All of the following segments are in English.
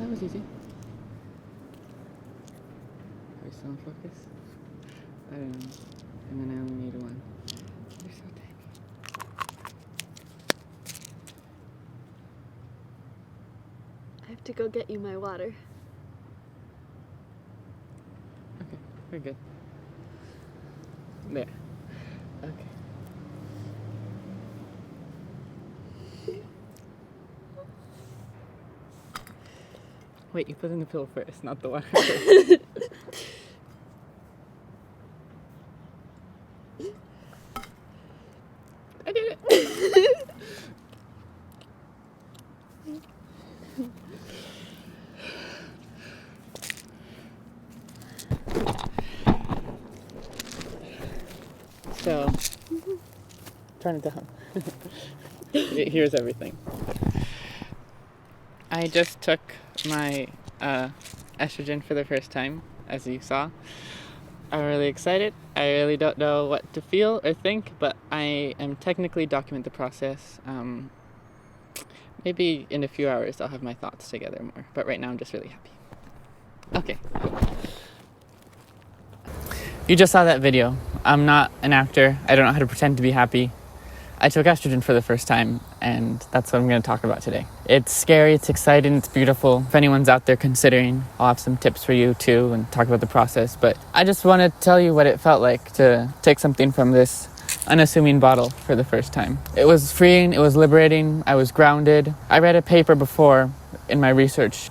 that was easy. Are we still in focus? I don't know. And then I only need one. They're so tiny. I have to go get you my water. Okay, we're good. There. Okay. Wait, you put in the pill first, not the water first. I did it! So, turn it down. Here's everything. I just took my estrogen for the first time, as you saw. I'm really excited. I really don't know what to feel or think, but I am technically document the process. Maybe in a few hours I'll have my thoughts together more, but right now I'm just really happy. Okay. You just saw that video. I'm not an actor. I don't know how to pretend to be happy. I took estrogen for the first time, and that's what I'm going to talk about today. It's scary, it's exciting, it's beautiful. If anyone's out there considering, I'll have some tips for you too and talk about the process. But I just want to tell you what it felt like to take something from this unassuming bottle for the first time. It was freeing, it was liberating, I was grounded. I read a paper before in my research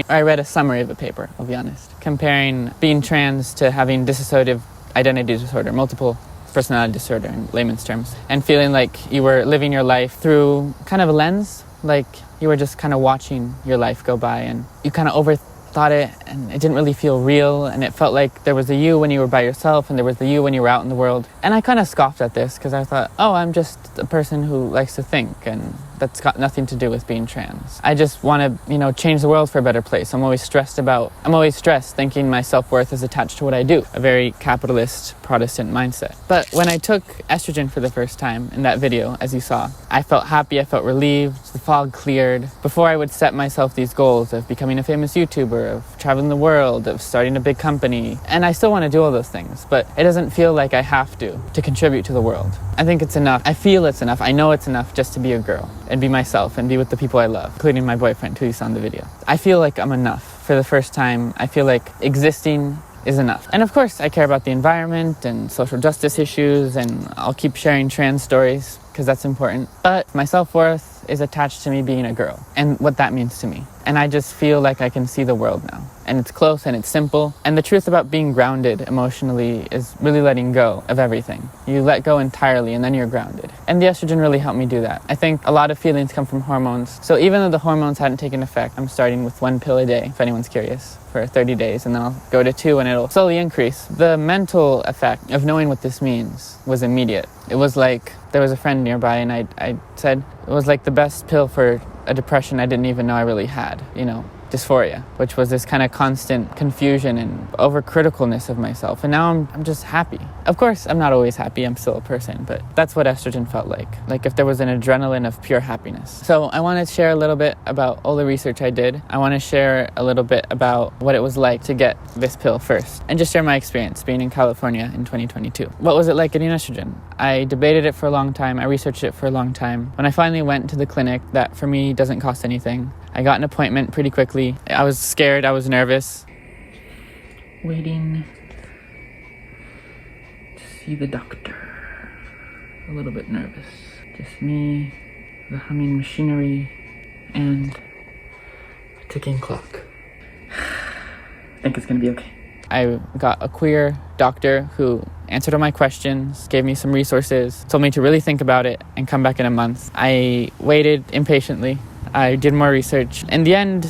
I read a summary of a paper, I'll be honest, comparing being trans to having dissociative identity disorder, multiple personality disorder in layman's terms, and feeling like you were living your life through kind of a lens, like you were just kind of watching your life go by and you kind of overthought it and it didn't really feel real, and it felt like there was a you when you were by yourself and there was the you when you were out in the world. And I kind of scoffed at this because I thought, oh, I'm just a person who likes to think, and that's got nothing to do with being trans. I just want to, change the world for a better place. I'm always stressed thinking my self-worth is attached to what I do. A very capitalist Protestant mindset. But when I took estrogen for the first time in that video, as you saw, I felt happy, I felt relieved, the fog cleared. Before I would set myself these goals of becoming a famous YouTuber, of traveling the world, of starting a big company. And I still want to do all those things, but it doesn't feel like I have to contribute to the world. I think it's enough. I feel it's enough. I know it's enough just to be a girl and be myself and be with the people I love, including my boyfriend who you saw in the video. I feel like I'm enough. For the first time, I feel like existing is enough. And of course, I care about the environment and social justice issues, and I'll keep sharing trans stories because that's important. But my self-worth is attached to me being a girl and what that means to me. And I just feel like I can see the world now. And it's close and it's simple. And the truth about being grounded emotionally is really letting go of everything. You let go entirely and then you're grounded. And the estrogen really helped me do that. I think a lot of feelings come from hormones. So even though the hormones hadn't taken effect, I'm starting with 1 pill a day, if anyone's curious, for 30 days. And then I'll go to 2 and it'll slowly increase. The mental effect of knowing what this means was immediate. It was like there was a friend nearby and I said it was like the best pill for a depression I didn't even know I really had, dysphoria, which was this kind of constant confusion and overcriticalness of myself. And now I'm just happy. Of course, I'm not always happy. I'm still a person, but that's what estrogen felt like if there was an adrenaline of pure happiness. So I want to share a little bit about all the research I did. I want to share a little bit about what it was like to get this pill first and just share my experience being in California in 2022. What was it like getting estrogen? I debated it for a long time. I researched it for a long time. When I finally went to the clinic, that for me doesn't cost anything, I got an appointment pretty quickly. I was scared, I was nervous. Waiting to see the doctor. A little bit nervous. Just me, the humming machinery, and a ticking clock. I think it's gonna be okay. I got a queer doctor who answered all my questions, gave me some resources, told me to really think about it and come back in a month. I waited impatiently. I did more research. In the end,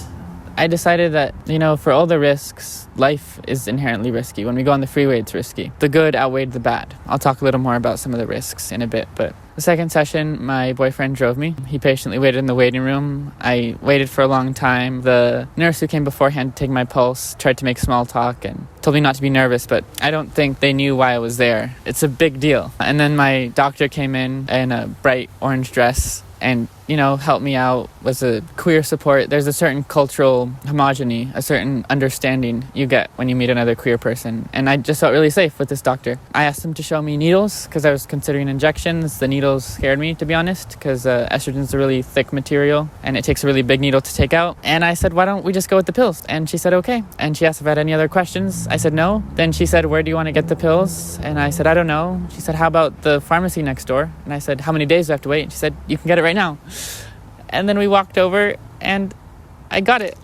I decided that, for all the risks, life is inherently risky. When we go on the freeway, it's risky. The good outweighed the bad. I'll talk a little more about some of the risks in a bit, but The second session, my boyfriend drove me. He patiently waited in the waiting room. I waited for a long time. The nurse who came beforehand to take my pulse tried to make small talk and told me not to be nervous, but I don't think they knew why I was there. It's a big deal. And then my doctor came in a bright orange dress and, helped me out, was a queer support. There's a certain cultural homogeny, a certain understanding you get when you meet another queer person. And I just felt really safe with this doctor. I asked him to show me needles because I was considering injections. The needles scared me, to be honest, because estrogen is a really thick material and it takes a really big needle to take out. And I said, why don't we just go with the pills? And she said, okay. And she asked if I had any other questions. I said, no. Then she said, where do you want to get the pills? And I said, I don't know. She said, how about the pharmacy next door? And I said, how many days do I have to wait? And she said, you can get it right now. And then we walked over and I got it.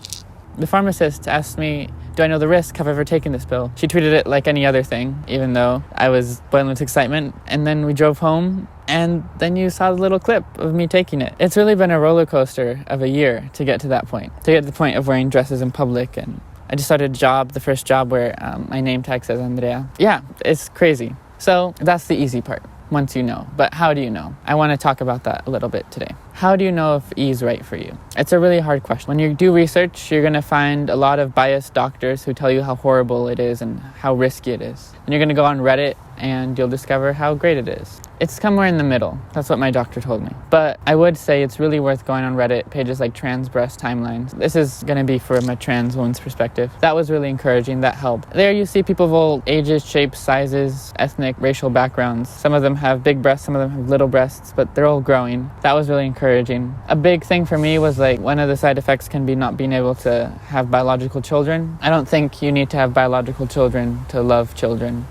The pharmacist asked me, do I know the risk? Have I ever taken this pill? She treated it like any other thing, even though I was boiling with excitement. And then we drove home and then you saw the little clip of me taking it. It's really been a roller coaster of a year to get to that point, to get to the point of wearing dresses in public. And I just started a job, the first job where my name tag says Andrea. Yeah, it's crazy. So that's the easy part. Once you know. But how do you know? I want to talk about that a little bit today. How do you know if E is right for you? It's a really hard question. When you do research, you're going to find a lot of biased doctors who tell you how horrible it is and how risky it is. And you're going to go on Reddit and you'll discover how great it is. It's somewhere in the middle. That's what my doctor told me. But I would say it's really worth going on Reddit, pages like Trans Breast Timelines. This is going to be from a trans woman's perspective. That was really encouraging. That helped. There you see people of all ages, shapes, sizes, ethnic, racial backgrounds. Some of them have big breasts, some of them have little breasts, but they're all growing. That was really encouraging. A big thing for me was one of the side effects can be not being able to have biological children. I don't think you need to have biological children to love children.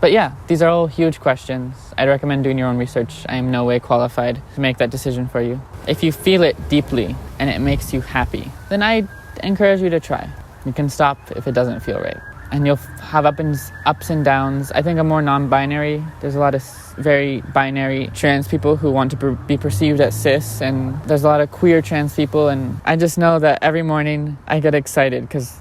But yeah, these are all huge questions. I'd recommend doing your own research. I am no way qualified to make that decision for you. If you feel it deeply and it makes you happy, then I encourage you to try. You can stop if it doesn't feel right. And you'll have ups and downs. I think I'm more non-binary. There's a lot of very binary trans people who want to be perceived as cis, and there's a lot of queer trans people, and I just know that every morning I get excited because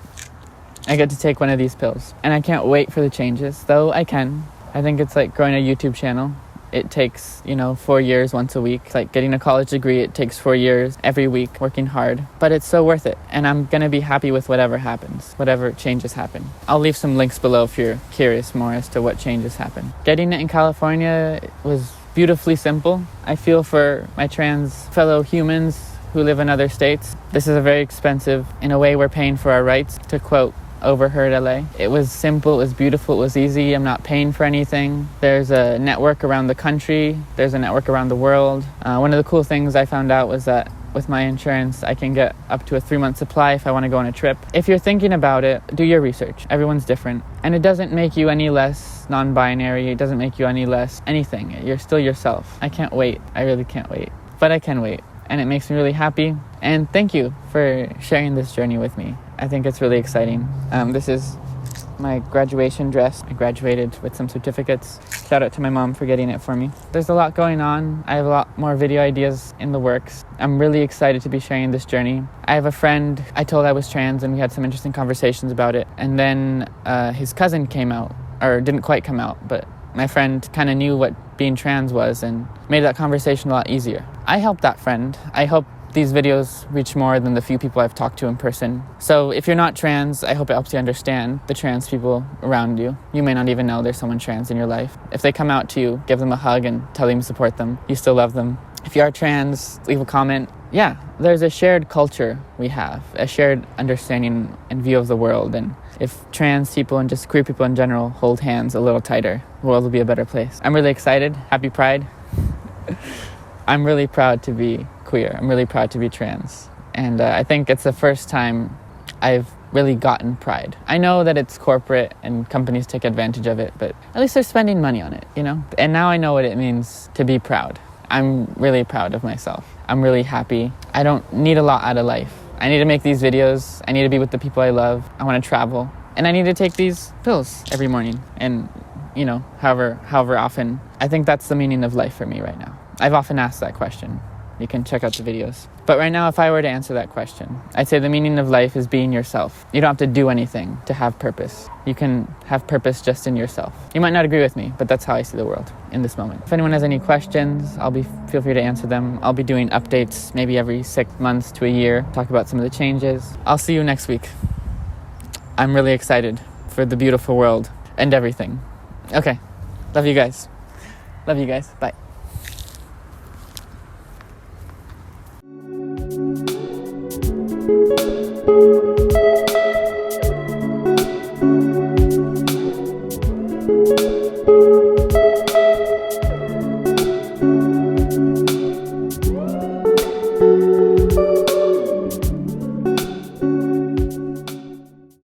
I get to take one of these pills. And I can't wait for the changes, though I can. I think it's like growing a YouTube channel. It takes, 4 years once a week. It's like getting a college degree. It takes 4 years every week, working hard. But it's so worth it. And I'm going to be happy with whatever happens, whatever changes happen. I'll leave some links below if you're curious more as to what changes happen. Getting it in California was beautifully simple. I feel for my trans fellow humans who live in other states. This is a very expensive. In a way, we're paying for our rights, to quote Overheard LA. It was simple, it was beautiful, it was easy. I'm not paying for anything. There's a network around the country. There's a network around the world. One of the cool things I found out was that with my insurance, I can get up to a 3-month supply if I want to go on a trip. If you're thinking about it, do your research. Everyone's different. And it doesn't make you any less non-binary. It doesn't make you any less anything. You're still yourself. I can't wait. I really can't wait. But I can wait. And it makes me really happy. And thank you for sharing this journey with me. I think it's really exciting. This is my graduation dress. I graduated with some certificates. Shout out to my mom for getting it for me. There's a lot going on. I have a lot more video ideas in the works. I'm really excited to be sharing this journey. I have a friend I told I was trans and we had some interesting conversations about it. And then his cousin came out, or didn't quite come out, but my friend kind of knew what being trans was and made that conversation a lot easier. I helped that friend. I hope these videos reach more than the few people I've talked to in person. So if you're not trans, I hope it helps you understand the trans people around you. You may not even know there's someone trans in your life. If they come out to you, give them a hug and tell them you support them. You still love them. If you are trans, leave a comment. Yeah, there's a shared culture we have, a shared understanding and view of the world. And if trans people and just queer people in general hold hands a little tighter, the world will be a better place. I'm really excited. Happy Pride. I'm really proud to be queer. I'm really proud to be trans. And I think it's the first time I've really gotten pride. I know that it's corporate and companies take advantage of it, but at least they're spending money on it, And now I know what it means to be proud. I'm really proud of myself. I'm really happy. I don't need a lot out of life. I need to make these videos. I need to be with the people I love. I want to travel. And I need to take these pills every morning. And, however often. I think that's the meaning of life for me right now. I've often asked that question. you can check out the videos. But right now, if I were to answer that question, I'd say the meaning of life is being yourself. You don't have to do anything to have purpose. You can have purpose just in yourself. You might not agree with me, but that's how I see the world in this moment. If anyone has any questions, feel free to answer them. I'll be doing updates maybe every 6 months to a year, talk about some of the changes. I'll see you next week. I'm really excited for the beautiful world and everything. Okay. Love you guys. Love you guys. Bye. Thank you.